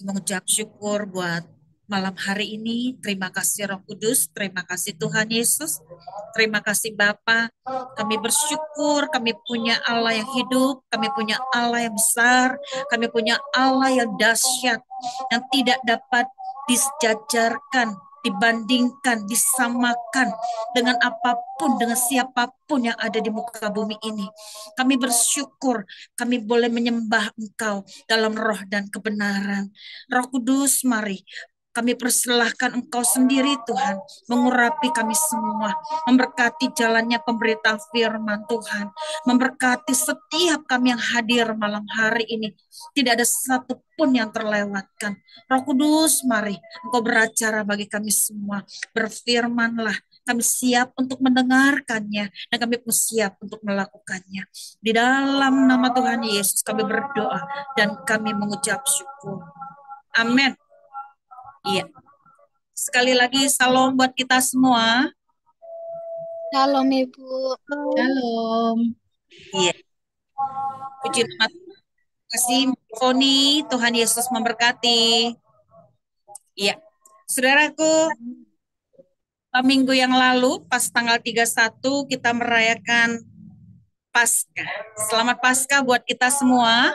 Mengucap syukur buat malam hari ini. Terima kasih Roh Kudus, terima kasih Tuhan Yesus, terima kasih Bapa. Kami bersyukur kami punya Allah yang hidup, kami punya Allah yang besar, kami punya Allah yang dahsyat, yang tidak dapat disejajarkan, dibandingkan, disamakan dengan apapun, dengan siapapun yang ada di muka bumi ini. Kami bersyukur kami boleh menyembah Engkau dalam roh dan kebenaran. Roh Kudus, mari kami persilahkan Engkau sendiri Tuhan, mengurapi kami semua, memberkati jalannya pemberita firman Tuhan, memberkati setiap kami yang hadir malam hari ini. Tidak ada satupun yang terlewatkan. Roh Kudus, mari Engkau beracara bagi kami semua. Berfirmanlah, kami siap untuk mendengarkannya, dan kami pun siap untuk melakukannya. Di dalam nama Tuhan Yesus kami berdoa dan kami mengucap syukur. Amin. Iya. Sekali lagi salam buat kita semua. Shalom Ibu. Shalom. Iya. Puji nama kasih Foni, Tuhan Yesus memberkati. Iya. Saudaraku, minggu yang lalu pas tanggal 31 kita merayakan Paskah. Selamat Paskah buat kita semua.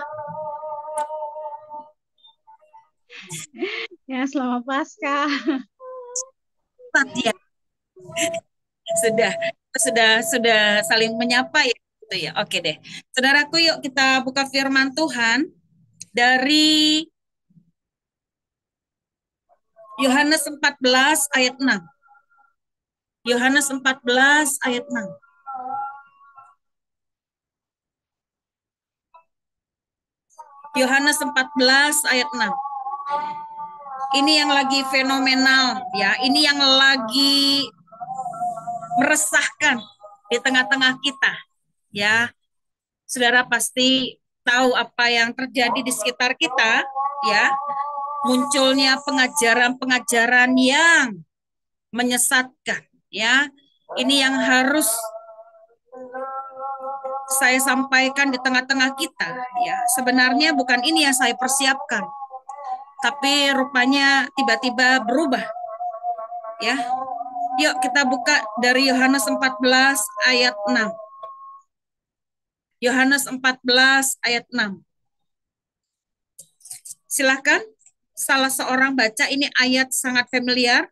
Ya, selamat Paskah. Ya, sudah sudah saling menyapa ya gitu ya. Oke deh. Saudaraku, yuk kita buka firman Tuhan dari Yohanes 14 ayat 6. Yohanes 14 ayat 6. Yohanes 14 ayat 6. Ini yang lagi fenomenal ya. Ini yang lagi meresahkan di tengah-tengah kita ya. Saudara pasti tahu apa yang terjadi di sekitar kita ya. Munculnya pengajaran-pengajaran yang menyesatkan ya. Ini yang harus saya sampaikan di tengah-tengah kita ya. Sebenarnya bukan ini yang saya persiapkan, tapi rupanya tiba-tiba berubah ya. Yuk kita buka dari Yohanes 14 ayat 6. Yohanes 14 ayat 6. Silakan salah seorang baca, ini ayat sangat familiar.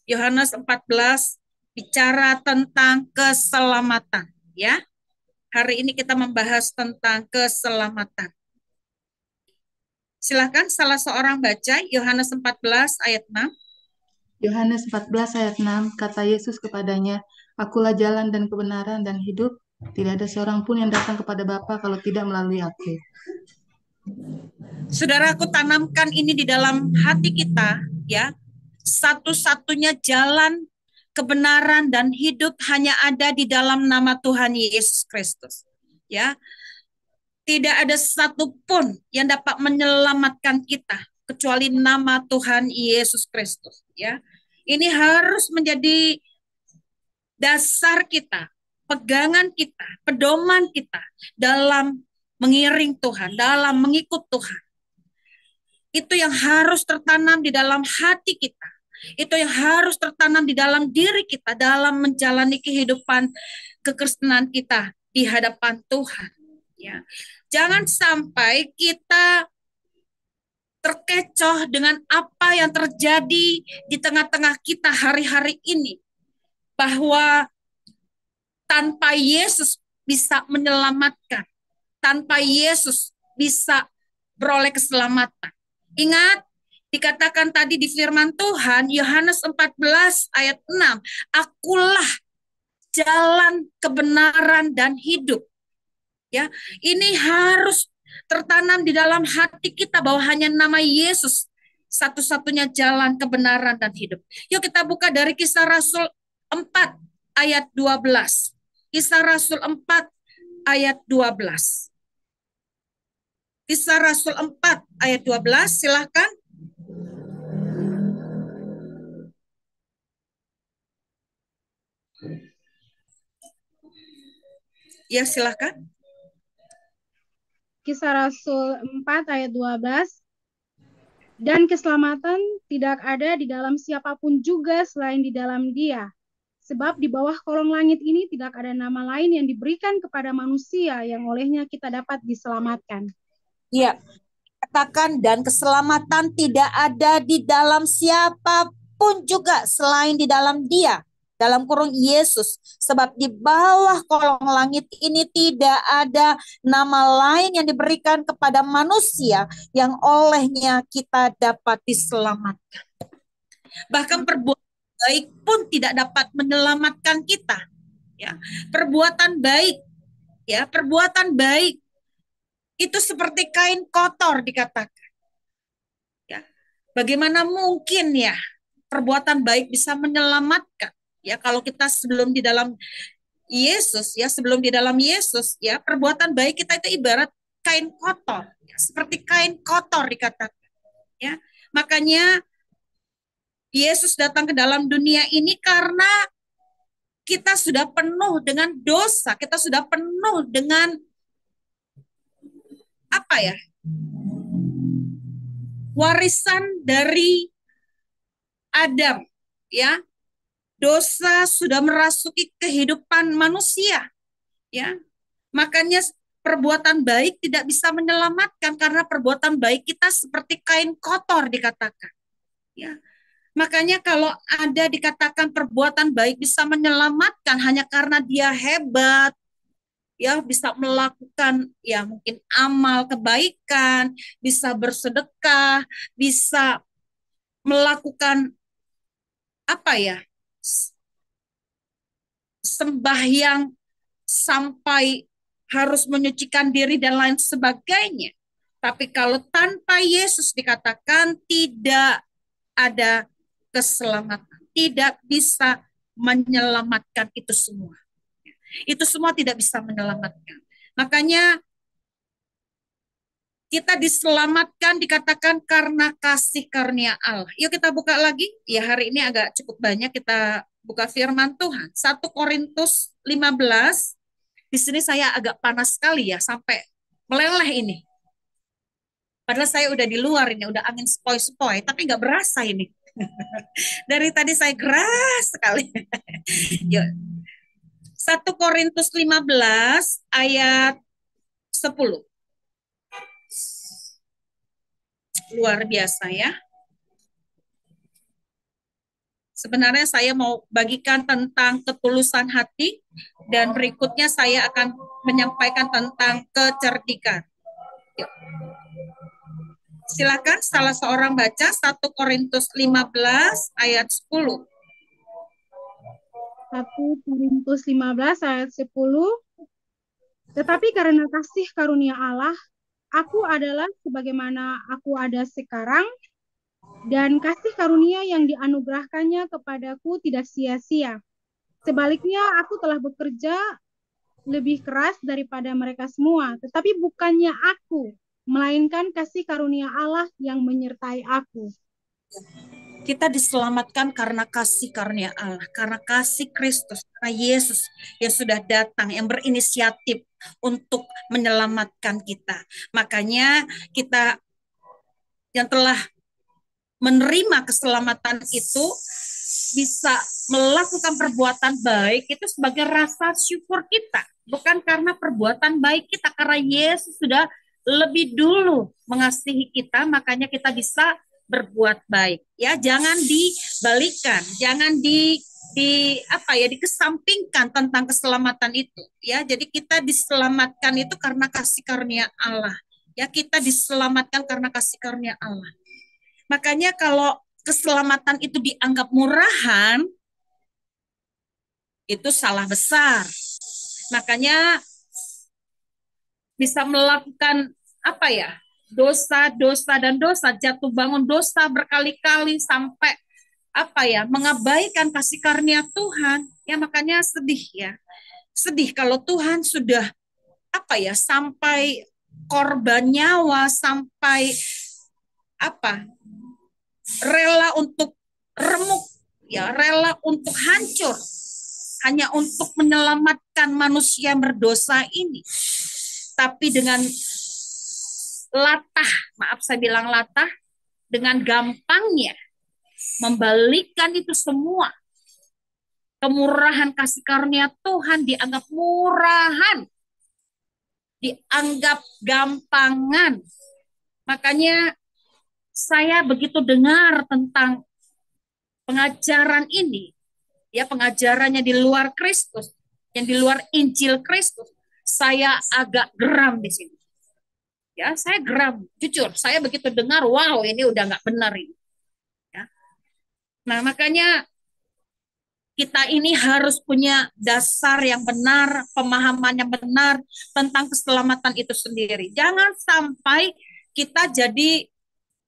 Yohanes 14 bicara tentang keselamatan ya. Hari ini kita membahas tentang keselamatan. Silakan salah seorang baca Yohanes 14 ayat 6. Yohanes 14 ayat 6, kata Yesus kepadanya, Akulah jalan dan kebenaran dan hidup, tidak ada seorang pun yang datang kepada Bapa kalau tidak melalui aku. Saudaraku, tanamkan ini di dalam hati kita ya. Satu-satunya jalan kebenaran dan hidup hanya ada di dalam nama Tuhan Yesus Kristus. Ya, tidak ada satupun yang dapat menyelamatkan kita kecuali nama Tuhan Yesus Kristus. Ya, ini harus menjadi dasar kita, pegangan kita, pedoman kita dalam mengiring Tuhan, dalam mengikut Tuhan. Itu yang harus tertanam di dalam hati kita. Itu yang harus tertanam di dalam diri kita dalam menjalani kehidupan kekristenan kita di hadapan Tuhan. Ya. Jangan sampai kita terkecoh dengan apa yang terjadi di tengah-tengah kita hari-hari ini. Bahwa tanpa Yesus bisa menyelamatkan. Tanpa Yesus bisa beroleh keselamatan. Ingat, dikatakan tadi di firman Tuhan, Yohanes 14 ayat 6, Akulah jalan kebenaran dan hidup. Ya, ini harus tertanam di dalam hati kita bahwa hanya nama Yesus satu-satunya jalan kebenaran dan hidup. Yuk kita buka dari Kisah Rasul 4 ayat 12. Kisah Rasul 4 ayat 12. Kisah Rasul 4 ayat 12, silahkan. Ya, silahkan. Kisah Rasul 4 ayat 12. Dan keselamatan tidak ada di dalam siapapun juga selain di dalam Dia. Sebab di bawah kolong langit ini tidak ada nama lain yang diberikan kepada manusia yang olehnya kita dapat diselamatkan. Ya, katakan dan keselamatan tidak ada di dalam siapapun juga selain di dalam Dia, dalam kurung Yesus. Sebab di bawah kolong langit ini tidak ada nama lain yang diberikan kepada manusia yang olehnya kita dapat diselamatkan. Bahkan perbuatan baik pun tidak dapat menyelamatkan kita. Ya, perbuatan baik, ya, perbuatan baik itu seperti kain kotor dikatakan. Ya, bagaimana mungkin ya perbuatan baik bisa menyelamatkan? Ya, kalau kita sebelum di dalam Yesus, ya, sebelum di dalam Yesus, ya, perbuatan baik kita itu ibarat kain kotor, ya, seperti kain kotor dikatakan. Ya, makanya Yesus datang ke dalam dunia ini karena kita sudah penuh dengan dosa, kita sudah penuh dengan apa ya? Warisan dari Adam, ya. Dosa sudah merasuki kehidupan manusia, ya. Makanya perbuatan baik tidak bisa menyelamatkan karena perbuatan baik kita seperti kain kotor dikatakan, ya. Makanya kalau ada dikatakan perbuatan baik bisa menyelamatkan hanya karena dia hebat, ya, bisa melakukan ya mungkin amal kebaikan, bisa bersedekah, bisa melakukan apa ya, sembahyang sampai harus menyucikan diri dan lain sebagainya. Tapi kalau tanpa Yesus dikatakan tidak ada keselamatan, tidak bisa menyelamatkan itu semua. Itu semua tidak bisa menyelamatkan. Makanya kita diselamatkan dikatakan karena kasih karunia Allah. Yuk kita buka lagi. Ya, hari ini agak cukup banyak kita buka firman Tuhan. 1 Korintus 15. Di sini saya agak panas sekali ya, sampai meleleh ini. Padahal saya udah di luar ini, udah angin sepoi-sepoi, tapi nggak berasa ini. Dari tadi saya keras sekali. Yuk. 1 Korintus 15 ayat 10. Luar biasa ya. Sebenarnya saya mau bagikan tentang ketulusan hati dan berikutnya saya akan menyampaikan tentang kecerdikan. Yuk. Silakan salah seorang baca 1 Korintus 15 ayat 10. 1 Korintus 15 ayat 10. Tetapi karena kasih karunia Allah, aku adalah sebagaimana aku ada sekarang, dan kasih karunia yang dianugerahkannya kepadaku tidak sia-sia. Sebaliknya, aku telah bekerja lebih keras daripada mereka semua, tetapi bukannya aku, melainkan kasih karunia Allah yang menyertai aku. Kita diselamatkan karena kasih karunia Allah, karena kasih Kristus, karena Yesus yang sudah datang, yang berinisiatif untuk menyelamatkan kita. Makanya kita yang telah menerima keselamatan itu bisa melakukan perbuatan baik itu sebagai rasa syukur kita, bukan karena perbuatan baik kita, karena Yesus sudah lebih dulu mengasihi kita, makanya kita bisa berbuat baik. Ya, jangan dibalikan, jangan dikesampingkan tentang keselamatan itu. Ya, jadi kita diselamatkan itu karena kasih karunia Allah. Ya, kita diselamatkan karena kasih karunia Allah. Makanya kalau keselamatan itu dianggap murahan, itu salah besar. Makanya bisa melakukan apa ya, dosa dan dosa, jatuh bangun dosa berkali-kali sampai apa ya, mengabaikan kasih karunia Tuhan. Ya, makanya sedih ya. Sedih kalau Tuhan sudah apa ya, sampai korban nyawa, sampai apa, rela untuk remuk, ya, rela untuk hancur hanya untuk menyelamatkan manusia yang berdosa ini. Tapi dengan latah, maaf saya bilang latah, dengan gampangnya membalikkan itu semua. Kemurahan kasih karunia Tuhan dianggap murahan, dianggap gampangan. Makanya saya begitu dengar tentang pengajaran ini, ya pengajarannya di luar Kristus, yang di luar Injil Kristus, saya agak geram di sini. Ya, saya geram, jujur. Saya begitu dengar, wow, ini udah nggak benar ini. Ya. Nah, makanya kita ini harus punya dasar yang benar, pemahaman yang benar tentang keselamatan itu sendiri. Jangan sampai kita jadi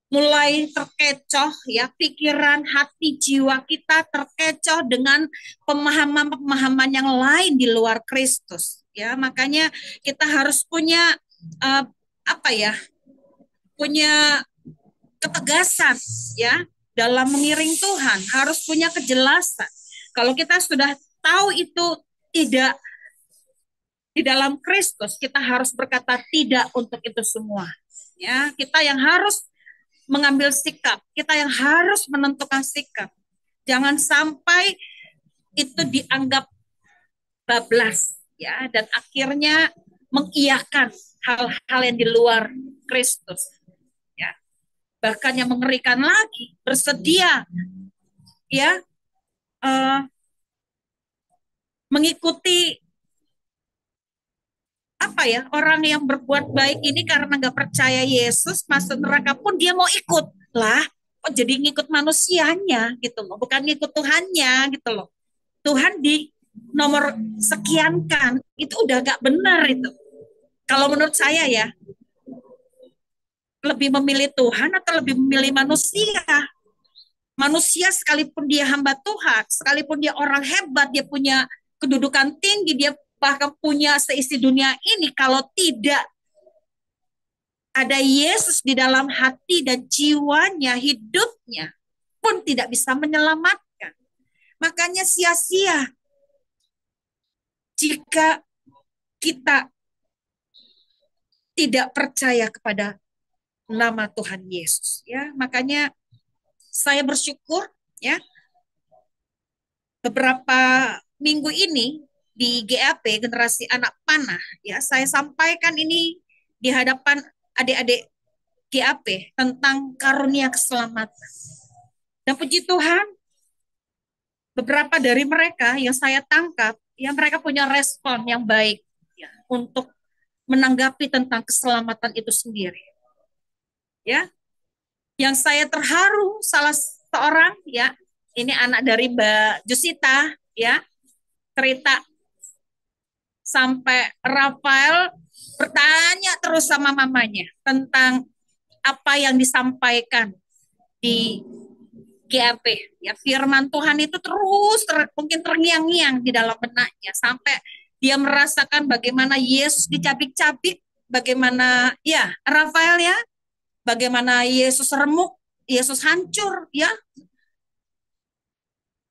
mulai terkecoh ya pikiran, hati, jiwa kita terkecoh dengan pemahaman-pemahaman yang lain di luar Kristus. Ya, makanya kita harus punya uh, apa ya? Punya ketegasan ya dalam mengiring Tuhan, harus punya kejelasan. Kalau kita sudah tahu itu tidak di dalam Kristus, kita harus berkata tidak untuk itu semua. Ya, kita yang harus mengambil sikap, kita yang harus menentukan sikap. Jangan sampai itu dianggap bablas ya dan akhirnya mengiyakan hal-hal yang di luar Kristus. Ya. Bahkan yang mengerikan lagi, bersedia ya mengikuti apa ya orang yang berbuat baik ini karena nggak percaya Yesus masuk neraka pun dia mau ikut lah, kok jadi ngikut manusianya gitu loh, bukan ngikut Tuhannya gitu loh. Tuhan di nomor sekian kan itu udah nggak benar itu. Kalau menurut saya ya, lebih memilih Tuhan atau lebih memilih manusia. Manusia sekalipun dia hamba Tuhan, sekalipun dia orang hebat, dia punya kedudukan tinggi, dia bahkan punya seisi dunia ini, kalau tidak ada Yesus di dalam hati dan jiwanya, hidupnya pun tidak bisa menyelamatkan. Makanya sia-sia jika kita tidak percaya kepada nama Tuhan Yesus. Ya, makanya saya bersyukur ya beberapa minggu ini di GAP Generasi Anak Panah ya saya sampaikan ini di hadapan adik-adik GAP tentang karunia keselamatan. Dan puji Tuhan, beberapa dari mereka yang saya tangkap, ya mereka punya respon yang baik ya, untuk menanggapi tentang keselamatan itu sendiri. Ya, yang saya terharu salah seorang ya, ini anak dari Mbak Jusita ya, cerita sampai Rafael bertanya terus sama mamanya tentang apa yang disampaikan di GAP. Ya, firman Tuhan itu terus mungkin terngiang-ngiang di dalam benaknya sampai dia merasakan bagaimana Yesus dicabik-cabik, bagaimana ya Rafael ya, bagaimana Yesus remuk, Yesus hancur ya,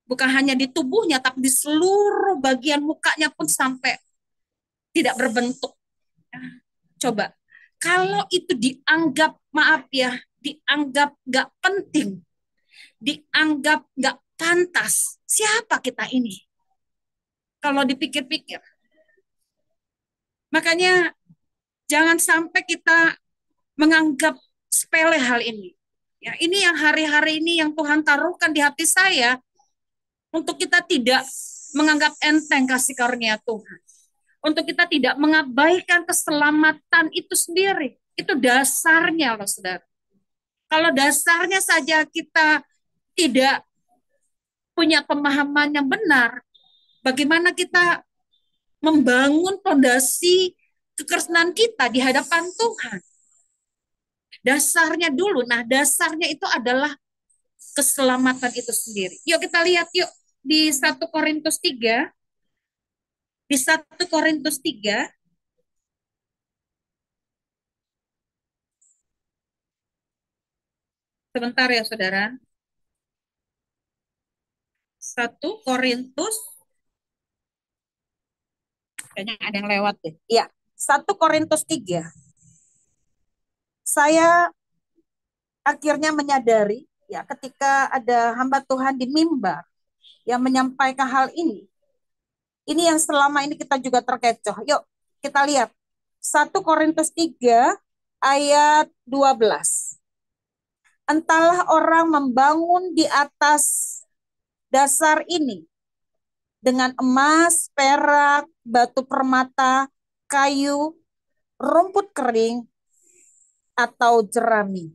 bukan hanya di tubuhnya tapi di seluruh bagian mukanya pun sampai tidak berbentuk. Coba, kalau itu dianggap, maaf ya, dianggap gak penting, dianggap gak pantas, siapa kita ini? Kalau dipikir-pikir. Makanya jangan sampai kita menganggap sepele hal ini. Ya, ini yang hari-hari ini yang Tuhan taruhkan di hati saya untuk kita tidak menganggap enteng kasih karunia Tuhan. Untuk kita tidak mengabaikan keselamatan itu sendiri. Itu dasarnya loh saudara. Kalau dasarnya saja kita tidak punya pemahaman yang benar, bagaimana kita membangun fondasi kekristenan kita di hadapan Tuhan? Dasarnya dulu, nah dasarnya itu adalah keselamatan itu sendiri. Yuk kita lihat yuk di 1 Korintus 3. Di 1 Korintus 3, sebentar ya saudara. 1 Korintus, kayaknya ada yang lewat deh. Iya, 1 Korintus 3. saya akhirnya menyadari ya ketika ada hamba Tuhan di mimbar yang menyampaikan hal ini. Ini yang selama ini kita juga terkecoh. Yuk kita lihat 1 Korintus 3 ayat 12. Entahlah orang membangun di atas dasar ini dengan emas, perak, batu permata, kayu, rumput kering, atau jerami.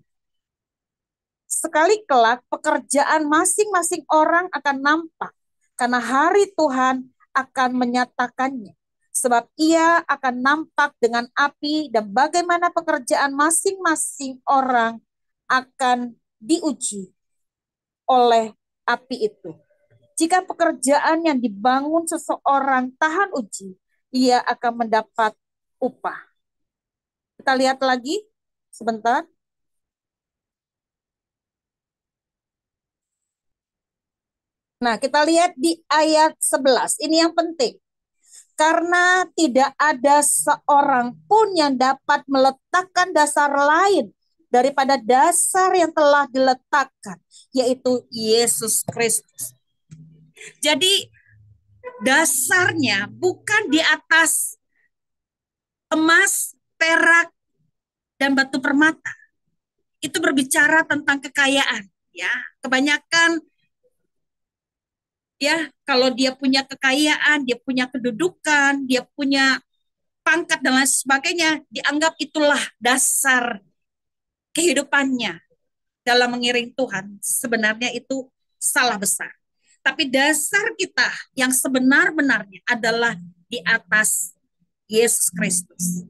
Sekali kelak pekerjaan masing-masing orang akan nampak, karena hari Tuhan akan menyatakannya. Sebab ia akan nampak dengan api, dan bagaimana pekerjaan masing-masing orang akan diuji oleh api itu. Jika pekerjaan yang dibangun seseorang tahan uji, ia akan mendapat upah. Kita lihat lagi sebentar. Nah, kita lihat di ayat 11. Ini yang penting. Karena tidak ada seorang pun yang dapat meletakkan dasar lain daripada dasar yang telah diletakkan, yaitu Yesus Kristus. Jadi dasarnya bukan di atas emas, perak, dan batu permata. Itu berbicara tentang kekayaan. Ya, kebanyakan ya kalau dia punya kekayaan, dia punya kedudukan, dia punya pangkat dan lain sebagainya, dianggap itulah dasar kehidupannya dalam mengiring Tuhan. Sebenarnya itu salah besar. Tapi dasar kita yang sebenar-benarnya adalah di atas Yesus Kristus.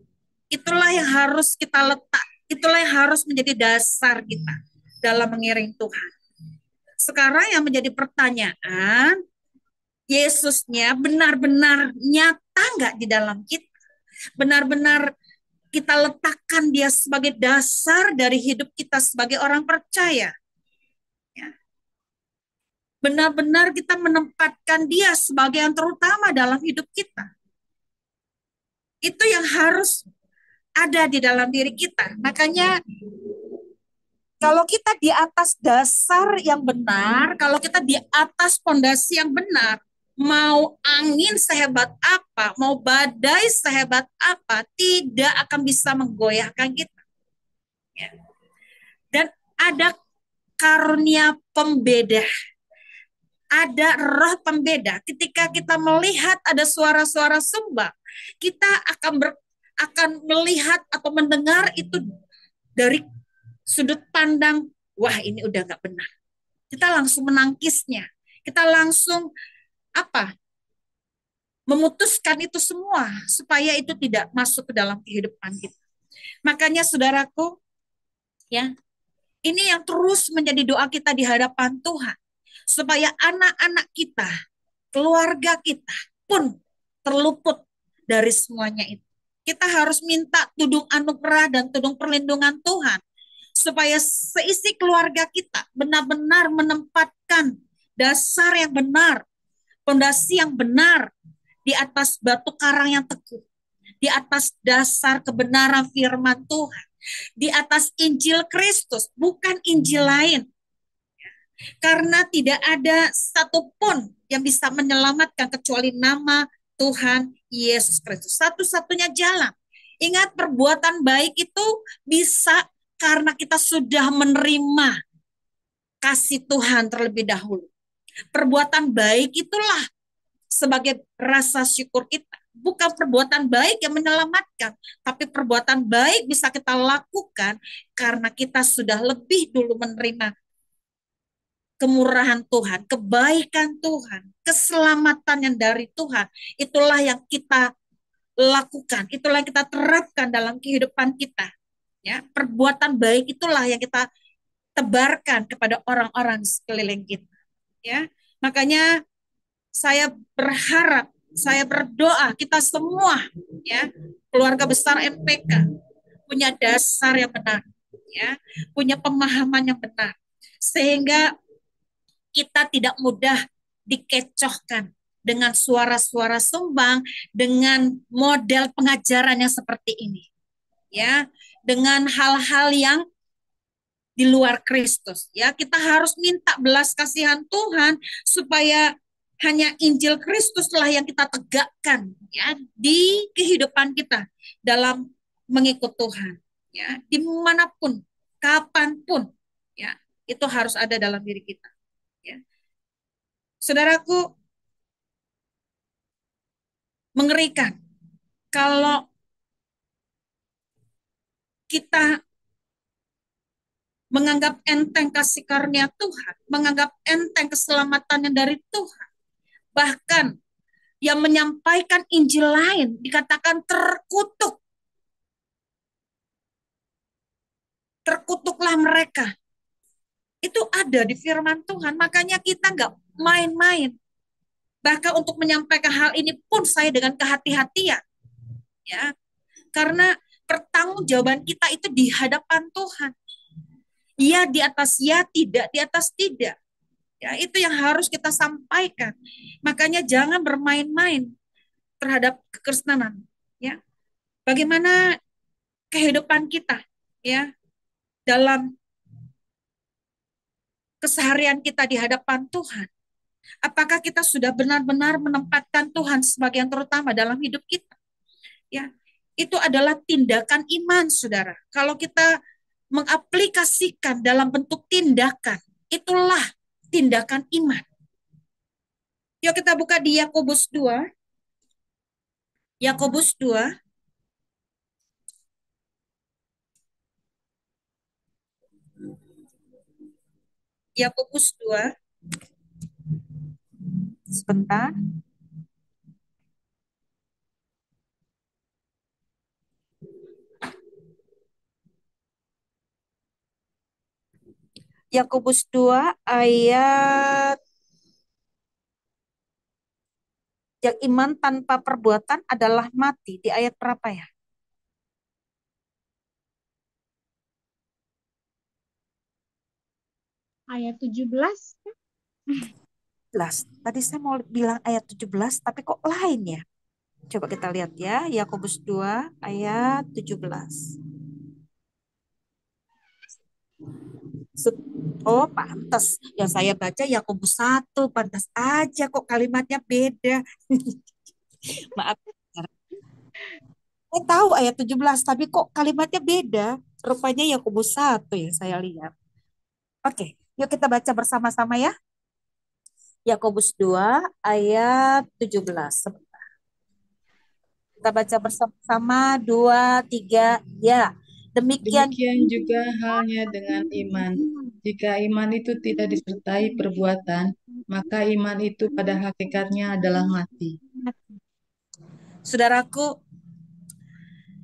Itulah yang harus kita letak, itulah yang harus menjadi dasar kita dalam mengiring Tuhan. Sekarang yang menjadi pertanyaan, Yesusnya benar-benar nyata nggak di dalam kita? Benar-benar kita letakkan dia sebagai dasar dari hidup kita sebagai orang percaya. Ya. Benar-benar kita menempatkan dia sebagai yang terutama dalam hidup kita. Itu yang harus ada di dalam diri kita. Makanya kalau kita di atas dasar yang benar, kalau kita di atas fondasi yang benar, mau angin sehebat apa, mau badai sehebat apa, tidak akan bisa menggoyahkan kita. Ya. Dan ada karunia pembeda, ada roh pembeda. Ketika kita melihat ada suara-suara sumbang, kita akan melihat atau mendengar itu dari sudut pandang, wah ini udah nggak benar. Kita langsung menangkisnya. Kita langsung memutuskan itu semua supaya itu tidak masuk ke dalam kehidupan kita. Makanya saudaraku, ya, ini yang terus menjadi doa kita di hadapan Tuhan. Supaya anak-anak kita, keluarga kita pun terluput dari semuanya itu. Kita harus minta tudung anugerah dan tudung perlindungan Tuhan. Supaya seisi keluarga kita benar-benar menempatkan dasar yang benar, fondasi yang benar di atas batu karang yang teguh, di atas dasar kebenaran firman Tuhan, di atas Injil Kristus, bukan Injil lain. Karena tidak ada satupun yang bisa menyelamatkan kecuali nama Tuhan Yesus Kristus. Satu-satunya jalan. Ingat, perbuatan baik itu bisa karena kita sudah menerima kasih Tuhan terlebih dahulu. Perbuatan baik itulah sebagai rasa syukur kita. Bukan perbuatan baik yang menyelamatkan, tapi perbuatan baik bisa kita lakukan karena kita sudah lebih dulu menerima kemurahan Tuhan, kebaikan Tuhan, keselamatan yang dari Tuhan. Itulah yang kita lakukan, itulah yang kita terapkan dalam kehidupan kita. Ya, perbuatan baik itulah yang kita tebarkan kepada orang-orang sekeliling kita. Ya, makanya saya berharap, saya berdoa kita semua, ya, keluarga besar MPK punya dasar yang benar, ya, punya pemahaman yang benar, sehingga kita tidak mudah dikecohkan dengan suara-suara sumbang, dengan model pengajaran yang seperti ini. Ya, dengan hal-hal yang di luar Kristus. Ya, kita harus minta belas kasihan Tuhan supaya hanya Injil Kristuslah yang kita tegakkan ya di kehidupan kita dalam mengikut Tuhan. Ya, dimanapun, kapanpun, ya itu harus ada dalam diri kita. Ya. Saudaraku, mengerikan kalau kita menganggap enteng kasih karunia Tuhan, menganggap enteng keselamatannya dari Tuhan. Bahkan yang menyampaikan Injil lain dikatakan terkutuk. Terkutuklah mereka. Itu ada di firman Tuhan. Makanya kita nggak main-main. Bahkan untuk menyampaikan hal ini pun saya dengan kehati-hatian. Ya, karena pertanggungjawaban kita itu di hadapan Tuhan. Ya di atas ya, tidak di atas tidak. Ya, itu yang harus kita sampaikan. Makanya jangan bermain-main terhadap kekristenan. Ya, bagaimana kehidupan kita ya dalam keseharian kita di hadapan Tuhan. Apakah kita sudah benar-benar menempatkan Tuhan sebagai yang terutama dalam hidup kita? Ya, itu adalah tindakan iman, saudara. Kalau kita mengaplikasikan dalam bentuk tindakan, itulah tindakan iman. Yuk kita buka di Yakobus 2. Yakobus 2. Yakobus 2. Sebentar. Yakobus 2 ayat yang iman tanpa perbuatan adalah mati. Di ayat berapa ya? Ayat 17. Tadi saya mau bilang ayat 17, tapi kok lain ya? Coba kita lihat ya, Yakobus 2 ayat 17. Oh, pantas. Yang saya baca Yakobus 1, pantas aja kok kalimatnya beda. Maaf. Saya tahu ayat 17, tapi kok kalimatnya beda. Rupanya Yakobus 1 yang saya lihat. Oke, yuk kita baca bersama-sama ya. Yakobus 2 ayat 17. Kita baca bersama-sama, 2, 3, ya. Demikian Demikian juga halnya dengan iman. Jika iman itu tidak disertai perbuatan, maka iman itu pada hakikatnya adalah mati. saudaraku,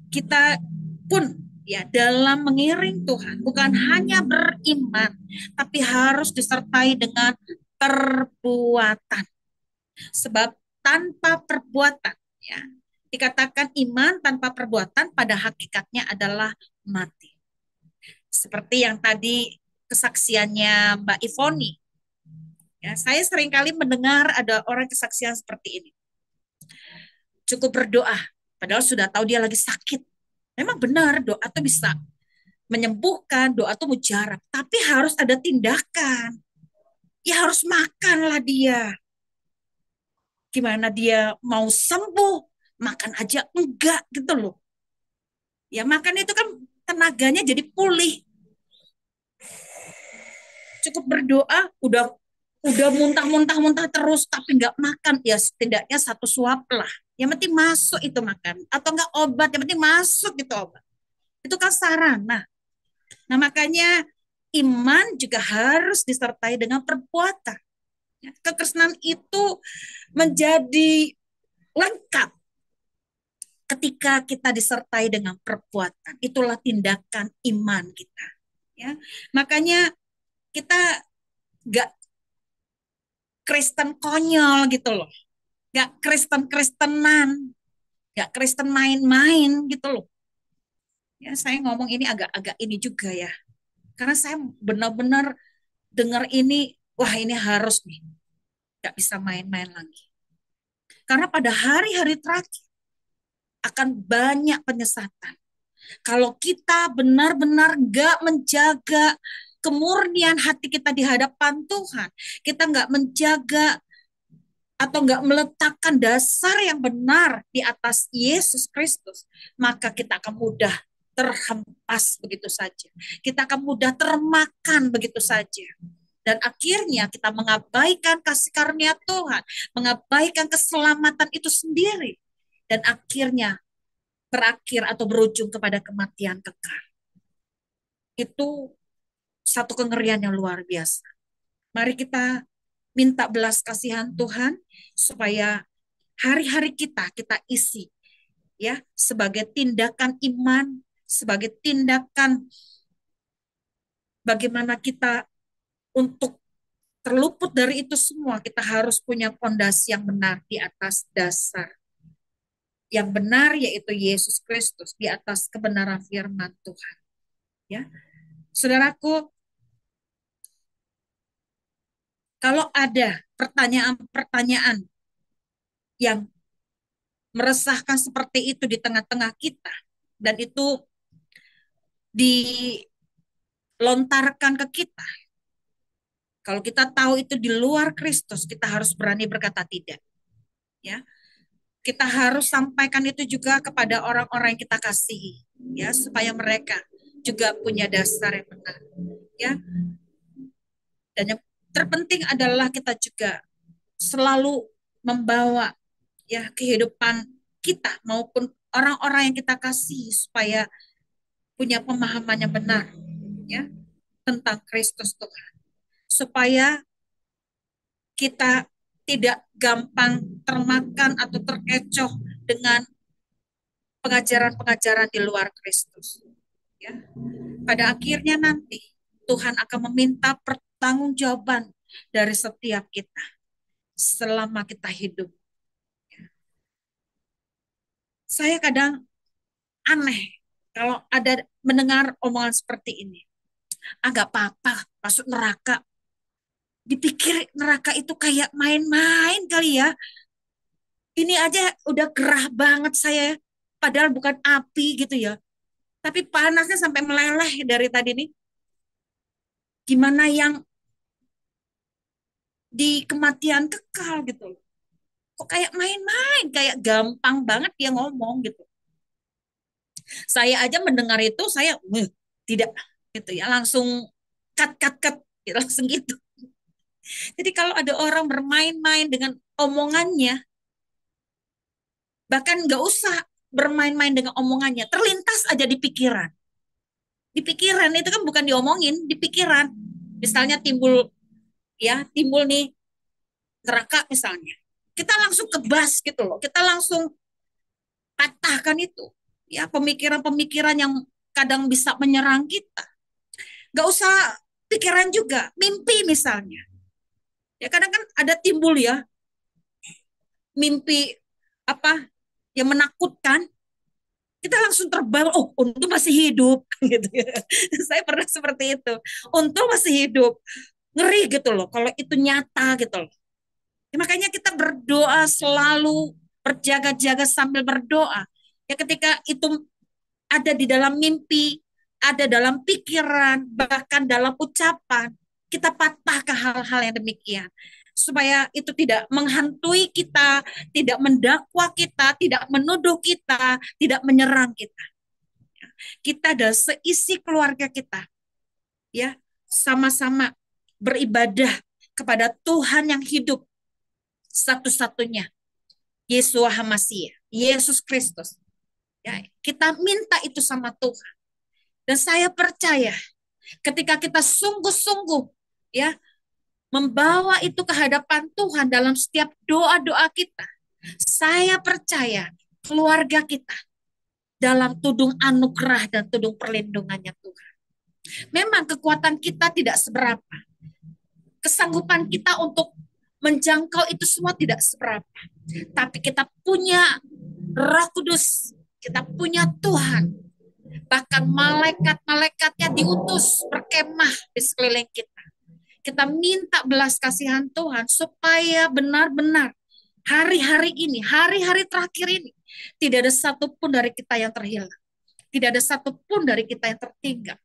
kita pun ya dalam mengiring Tuhan bukan hanya beriman, tapi harus disertai dengan perbuatan. Sebab tanpa perbuatan, ya, dikatakan iman tanpa perbuatan pada hakikatnya adalah mati. Seperti yang tadi kesaksiannya Mbak Ivoni. Ya, saya seringkali mendengar ada orang kesaksian seperti ini. Cukup berdoa, padahal sudah tahu dia lagi sakit. Memang benar, doa itu bisa menyembuhkan, doa itu mujarab. Tapi harus ada tindakan. Ya harus makanlah dia. Gimana dia mau sembuh, makan aja enggak gitu loh. Ya makan itu kan tenaganya jadi pulih. Cukup berdoa, udah muntah terus tapi enggak makan, ya setidaknya satu suap lah. Yang penting masuk itu makan, atau enggak obat, yang penting masuk itu obat. Itu kan sarana. Nah makanya iman juga harus disertai dengan perbuatan. Kekristenan itu menjadi lengkap ketika kita disertai dengan perbuatan. Itulah tindakan iman kita. Ya, makanya kita gak Kristen konyol gitu loh, gak Kristen-Kristenan, gak Kristen main-main gitu loh. Ya, saya ngomong ini agak-agak ini juga ya, karena saya benar-benar dengar ini, wah ini harus nih, gak bisa main-main lagi. Karena pada hari-hari terakhir akan banyak penyesatan. Kalau kita benar-benar gak menjaga kemurnian hati kita di hadapan Tuhan, kita nggak menjaga atau nggak meletakkan dasar yang benar di atas Yesus Kristus, maka kita akan mudah terhempas begitu saja. Kita akan mudah termakan begitu saja. Dan akhirnya kita mengabaikan kasih karunia Tuhan, mengabaikan keselamatan itu sendiri. Dan akhirnya berakhir atau berujung kepada kematian kekal. Itu satu kengerian yang luar biasa. Mari kita minta belas kasihan Tuhan supaya hari-hari kita isi ya sebagai tindakan iman, sebagai tindakan bagaimana kita untuk terluput dari itu semua, kita harus punya fondasi yang benar di atas dasar yang benar, yaitu Yesus Kristus, di atas kebenaran firman Tuhan. Ya, saudaraku, kalau ada pertanyaan-pertanyaan yang meresahkan seperti itu di tengah-tengah kita, dan itu dilontarkan ke kita, kalau kita tahu itu di luar Kristus, kita harus berani berkata tidak. Ya, kita harus sampaikan itu juga kepada orang-orang yang kita kasihi, ya, supaya mereka juga punya dasar yang benar. Ya, dan yang terpenting adalah kita juga selalu membawa ya kehidupan kita maupun orang-orang yang kita kasih supaya punya pemahaman yang benar ya tentang Kristus Tuhan, supaya kita tidak gampang termakan atau terkecoh dengan pengajaran-pengajaran di luar Kristus. Ya. Pada akhirnya nanti Tuhan akan meminta pertanggungjawaban dari setiap kita selama kita hidup. Saya kadang aneh kalau ada mendengar omongan seperti ini. Agak apa-apa masuk neraka. Dipikir neraka itu kayak main-main kali ya. Ini aja udah gerah banget saya, padahal bukan api gitu ya. Tapi panasnya sampai meleleh dari tadi nih. Gimana yang di kematian kekal gitu. Kok kayak main-main, kayak gampang banget dia ngomong gitu. Saya aja mendengar itu, saya tidak gitu ya, langsung cut, langsung gitu. Jadi kalau ada orang bermain-main dengan omongannya, bahkan nggak usah bermain-main dengan omongannya, terlintas aja di pikiran. Di pikiran itu kan bukan diomongin, di pikiran. Misalnya timbul nih neraka misalnya. Kita langsung kebas gitu loh, kita langsung patahkan itu. Ya pemikiran-pemikiran yang kadang bisa menyerang kita. Nggak usah pikiran juga, mimpi misalnya. Ya kadang kan ada timbul ya mimpi apa yang menakutkan, kita langsung terbang, oh untung masih hidup gitu ya. Saya pernah seperti itu, untung masih hidup, ngeri gitu loh kalau itu nyata gitu loh. Ya, makanya kita berdoa selalu, berjaga-jaga sambil berdoa ya, ketika itu ada di dalam mimpi, ada dalam pikiran, bahkan dalam ucapan, kita patah ke hal-hal yang demikian supaya itu tidak menghantui kita, tidak mendakwa kita, tidak menuduh kita, tidak menyerang kita. Kita dan seisi keluarga kita ya sama-sama beribadah kepada Tuhan yang hidup satu-satunya, Yeshua HaMashiach, Yesus Kristus. Ya, kita minta itu sama Tuhan. Dan saya percaya ketika kita sungguh-sungguh ya membawa itu ke hadapan Tuhan dalam setiap doa-doa kita, saya percaya keluarga kita dalam tudung anugerah dan tudung perlindungannya Tuhan. Memang kekuatan kita tidak seberapa. Kesanggupan kita untuk menjangkau itu semua tidak seberapa. Tapi kita punya Roh Kudus, kita punya Tuhan. Bahkan malaikat-malaikatnya diutus berkemah di sekeliling kita. Kita minta belas kasihan Tuhan supaya benar-benar hari-hari ini, hari-hari terakhir ini, tidak ada satupun dari kita yang terhilang. Tidak ada satupun dari kita yang tertinggal.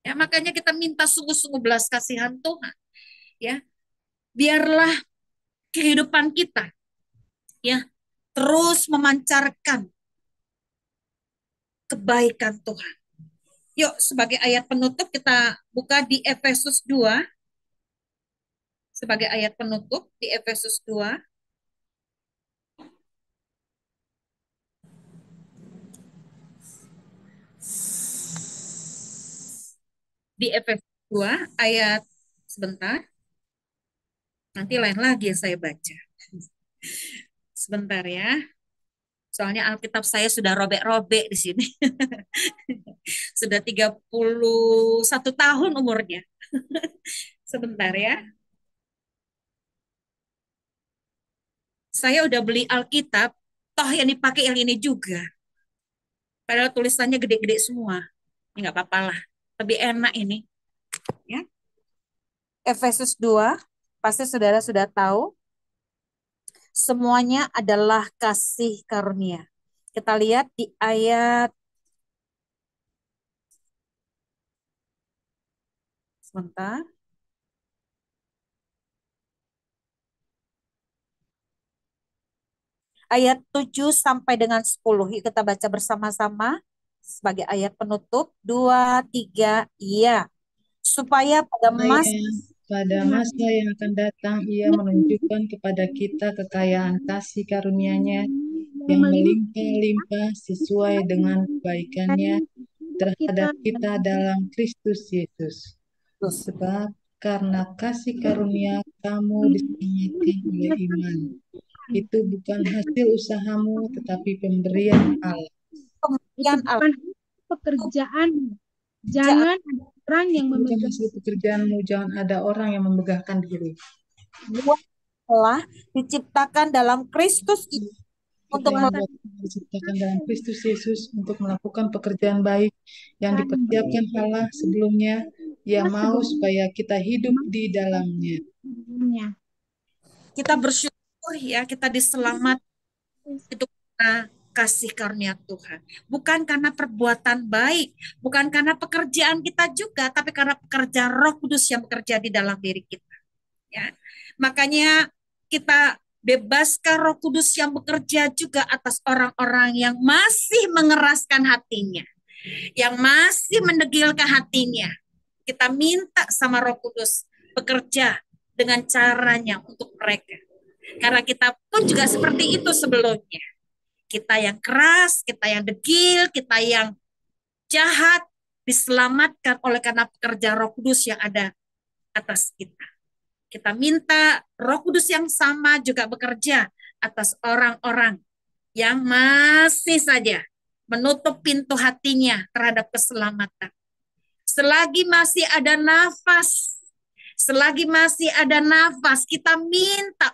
Ya, makanya kita minta sungguh-sungguh belas kasihan Tuhan. Ya, biarlah kehidupan kita ya terus memancarkan kebaikan Tuhan. Yuk, sebagai ayat penutup kita buka di Efesus 2. Sebagai ayat penutup di Efesus 2. Di Efesus 2 ayat sebentar. Nanti lain lagi yang saya baca. Sebentar ya. Soalnya Alkitab saya sudah robek-robek di sini. Sudah 31 tahun umurnya. Sebentar ya. Saya udah beli Alkitab, toh yang dipakai yang ini juga. Padahal tulisannya gede-gede semua. Ini nggak apa-apa lah. Lebih enak ini. Ya. Efesus 2, pasti saudara sudah tahu. Semuanya adalah kasih karunia. Kita lihat di ayat sebentar. Ayat 7 sampai dengan 10. Yuk kita baca bersama-sama sebagai ayat penutup. 2, 3, iya. Supaya pada Supaya masa pada masa yang akan datang ia menunjukkan kepada kita kekayaan kasih karunia-Nya yang melimpah-limpah sesuai dengan kebaikannya terhadap kita dalam Kristus Yesus. Sebab karena kasih karunia kamu diselamatkan oleh iman. Itu bukan hasil usahamu, tetapi pemberian Allah. Itu pemberian Allah. bukan pekerjaan. Jangan ada orang yang Itu bukan memegang hasil pekerjaanmu, jangan ada orang yang memegahkan diri. Buat Allah diciptakan dalam Kristus Kita untuk yang buat diciptakan dalam Kristus Yesus untuk melakukan pekerjaan baik yang dipersiapkan Allah sebelumnya. Ia mau supaya kita hidup di dalamnya. melakukannya. kita bersyukur ya kita diselamat itu karena kasih karunia Tuhan. Bukan karena perbuatan baik, bukan karena pekerjaan kita juga, tapi karena pekerjaan Roh Kudus yang bekerja di dalam diri kita. Ya, makanya kita bebaskan Roh Kudus yang bekerja juga atas orang-orang yang masih mengeraskan hatinya, yang masih mendegilkan hatinya. Kita minta sama Roh Kudus bekerja dengan caranya untuk mereka. Karena kita pun juga seperti itu sebelumnya. Kita yang keras, kita yang degil, kita yang jahat, diselamatkan oleh karena pekerja Roh Kudus yang ada atas kita. Kita minta Roh Kudus yang sama juga bekerja atas orang-orang yang masih saja menutup pintu hatinya terhadap keselamatan. Selagi masih ada nafas, selagi masih ada nafas, kita minta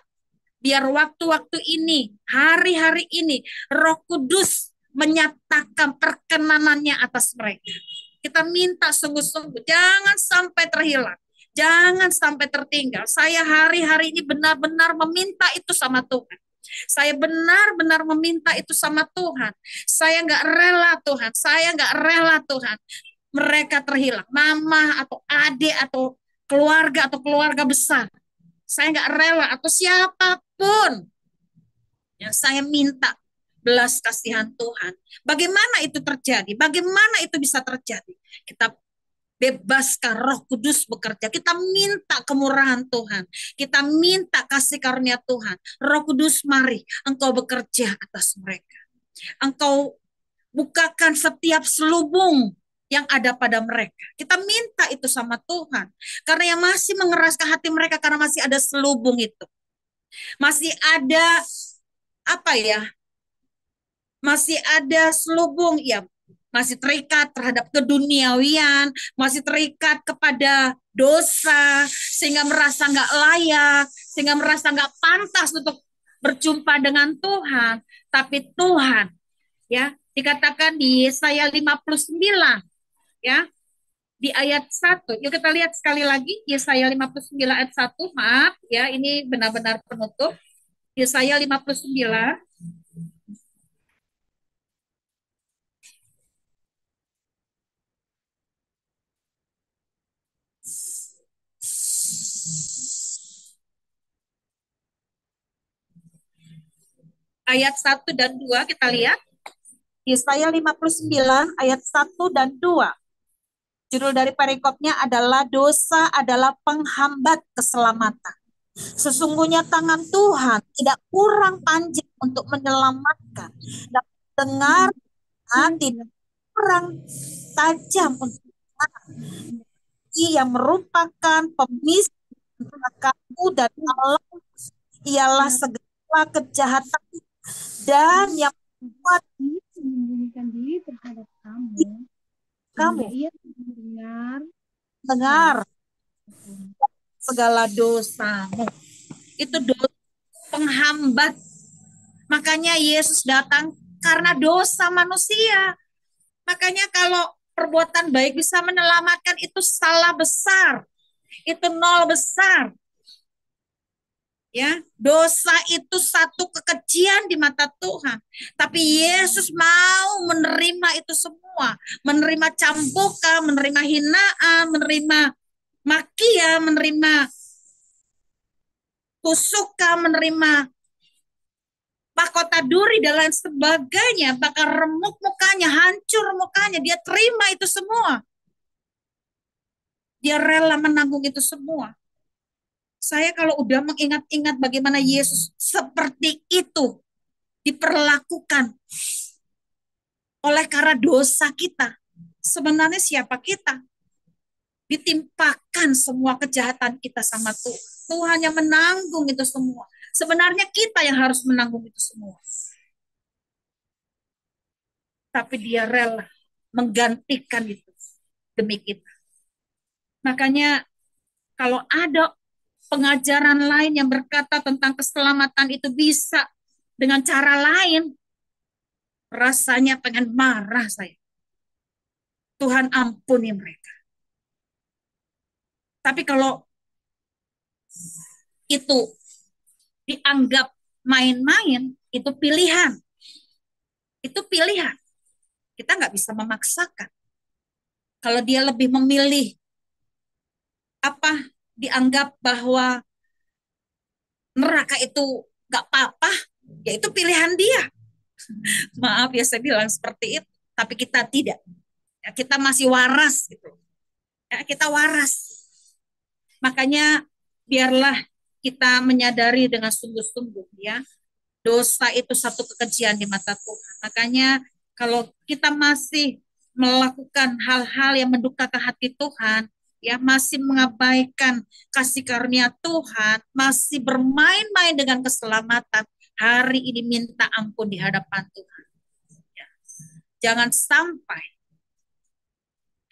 biar waktu-waktu ini, hari-hari ini, Roh Kudus menyatakan perkenanannya atas mereka. Kita minta sungguh-sungguh, jangan sampai terhilang. Jangan sampai tertinggal. Saya hari-hari ini benar-benar meminta itu sama Tuhan. Saya benar-benar meminta itu sama Tuhan. Saya nggak rela Tuhan. Saya nggak rela Tuhan. Mereka terhilang. Mama atau adik atau keluarga besar. Saya nggak rela atau siapapun. Ya, saya minta belas kasihan Tuhan. Bagaimana itu terjadi? Bagaimana itu bisa terjadi? Kita bebaskan Roh Kudus bekerja. Kita minta kemurahan Tuhan. Kita minta kasih karunia Tuhan. Roh Kudus, mari Engkau bekerja atas mereka. Engkau bukakan setiap selubung yang ada pada mereka. Kita minta itu sama Tuhan. Karena yang masih mengeraskan hati mereka karena masih ada selubung itu. Masih ada apa ya? Masih ada selubung ya, masih terikat terhadap keduniawian, masih terikat kepada dosa, sehingga merasa nggak layak, sehingga merasa nggak pantas untuk berjumpa dengan Tuhan. Tapi Tuhan, ya, dikatakan di Yesaya 59, ya, di ayat 1. Yuk kita lihat sekali lagi, Yesaya 59 ayat 1, maaf, ya, ini benar-benar penutup. Yesaya 59, ayat 1 dan 2 kita lihat. Yesaya 59 ayat 1 dan 2. Judul dari perikopnya adalah dosa adalah penghambat keselamatan. Sesungguhnya tangan Tuhan tidak kurang panjang untuk menyelamatkan, dan dengar tidak kurang tajam untuk yang merupakan pemisah antara kamu dan Allah ialah segala kejahatan dan yang membuat menyembunyikan diri terhadap kamu, kamu ia mendengar dengar segala dosamu. Itu dosa penghambat. Makanya Yesus datang karena dosa manusia. Makanya kalau perbuatan baik bisa menyelamatkan, itu salah besar. Itu nol besar. Ya, dosa itu satu kekejian di mata Tuhan. Tapi Yesus mau menerima itu semua, menerima cambukan, menerima hinaan, menerima makian, menerima tusukan, menerima mahkota duri dan lain sebagainya, bakal remuk mukanya, hancur mukanya, dia terima itu semua. Dia rela menanggung itu semua. Saya kalau udah mengingat-ingat bagaimana Yesus seperti itu diperlakukan oleh karena dosa kita. Sebenarnya siapa kita? Ditimpakan semua kejahatan kita sama Tuhan. Tuhan yang menanggung itu semua. Sebenarnya kita yang harus menanggung itu semua. Tapi dia rela menggantikan itu demi kita. Makanya kalau ada pengajaran lain yang berkata tentang keselamatan itu bisa dengan cara lain, rasanya pengen marah saya. Tuhan ampuni mereka. Tapi kalau itu dianggap main-main, itu pilihan. Itu pilihan. Kita nggak bisa memaksakan. Kalau dia lebih memilih dianggap bahwa neraka itu nggak apa-apa, ya itu pilihan dia. Maaf ya saya bilang seperti itu, tapi kita tidak. Ya, kita masih waras gitu. Ya, kita waras. Makanya biarlah kita menyadari dengan sungguh-sungguh ya, dosa itu satu kekejian di mata Tuhan. Makanya kalau kita masih melakukan hal-hal yang mendukakan hati Tuhan, ya masih mengabaikan kasih karunia Tuhan, masih bermain-main dengan keselamatan, hari ini minta ampun di hadapan Tuhan. Ya. Jangan sampai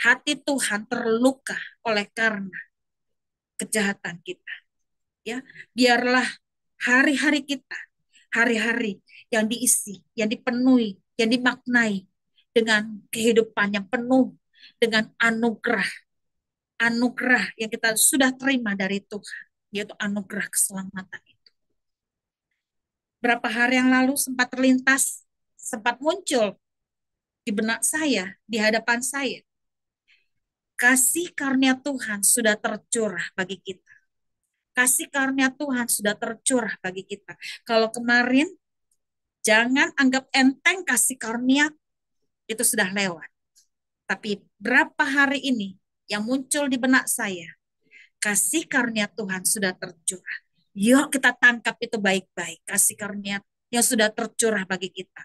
hati Tuhan terluka oleh karena kejahatan kita. Ya, biarlah hari-hari kita, hari-hari yang diisi, yang dipenuhi, yang dimaknai dengan kehidupan yang penuh dengan anugerah. Anugerah yang kita sudah terima dari Tuhan, yaitu anugerah keselamatan itu. Berapa hari yang lalu sempat terlintas, sempat muncul di benak saya, di hadapan saya. Kasih karunia Tuhan sudah tercurah bagi kita. Kasih karunia Tuhan sudah tercurah bagi kita. Kalau kemarin, jangan anggap enteng kasih karunia, itu sudah lewat. Tapi berapa hari ini yang muncul di benak saya, kasih karunia Tuhan sudah tercurah. Yuk kita tangkap itu baik-baik, kasih karunia yang sudah tercurah bagi kita.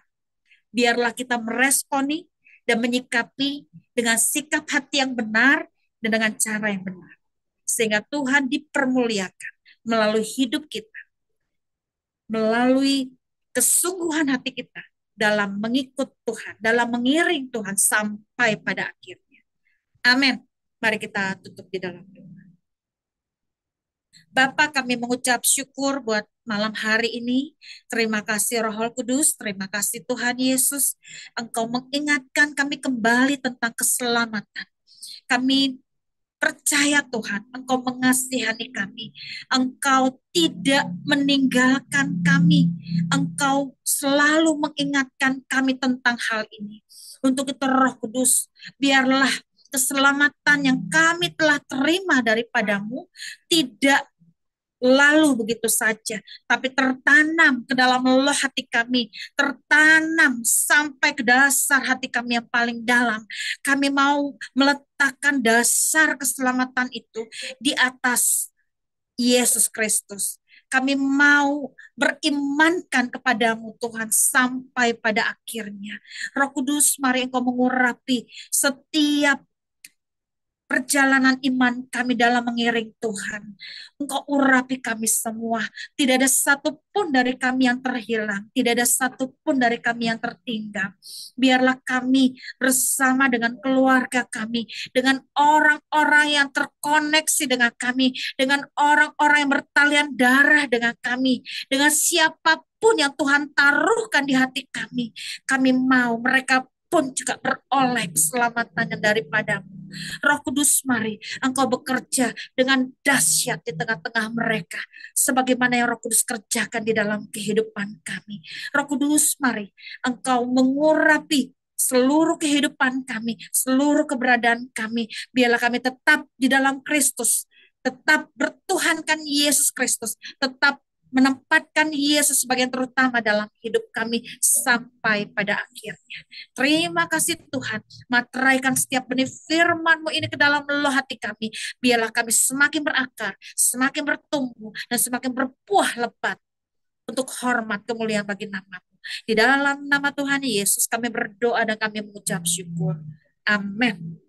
Biarlah kita meresponi dan menyikapi dengan sikap hati yang benar dan dengan cara yang benar. Sehingga Tuhan dipermuliakan melalui hidup kita, melalui kesungguhan hati kita dalam mengikut Tuhan, dalam mengiring Tuhan sampai pada akhirnya. Amin. Mari kita tutup di dalam doa. Bapa, kami mengucap syukur buat malam hari ini. Terima kasih Roh Kudus, terima kasih Tuhan Yesus. Engkau mengingatkan kami kembali tentang keselamatan. Kami percaya Tuhan, Engkau mengasihani kami. Engkau tidak meninggalkan kami. Engkau selalu mengingatkan kami tentang hal ini. Untuk itu Roh Kudus, biarlah keselamatan yang kami telah terima daripadamu tidak lalu begitu saja, tapi tertanam ke dalam lelah hati kami, tertanam sampai ke dasar hati kami yang paling dalam. Kami mau meletakkan dasar keselamatan itu di atas Yesus Kristus. Kami mau berimankan kepadamu Tuhan sampai pada akhirnya. Roh Kudus, mari Engkau mengurapi setiap perjalanan iman kami dalam mengiring Tuhan. Engkau urapi kami semua. Tidak ada satupun dari kami yang terhilang. Tidak ada satupun dari kami yang tertinggal. Biarlah kami bersama dengan keluarga kami, dengan orang-orang yang terkoneksi dengan kami, dengan orang-orang yang bertalian darah dengan kami, dengan siapapun yang Tuhan taruhkan di hati kami. Kami mau mereka pun juga beroleh keselamatan yang daripadamu. Roh Kudus, mari Engkau bekerja dengan dahsyat di tengah-tengah mereka, sebagaimana yang Roh Kudus kerjakan di dalam kehidupan kami. Roh Kudus, mari Engkau mengurapi seluruh kehidupan kami, seluruh keberadaan kami. Biarlah kami tetap di dalam Kristus, tetap bertuhankan Yesus Kristus, tetap menempatkan Yesus sebagai yang terutama dalam hidup kami sampai pada akhirnya. Terima kasih Tuhan, materaikan setiap benih firman-Mu ini ke dalam leluhur hati kami. Biarlah kami semakin berakar, semakin bertumbuh, dan semakin berbuah lebat untuk hormat kemuliaan bagi nama-Mu. Di dalam nama Tuhan Yesus kami berdoa dan kami mengucap syukur. Amin.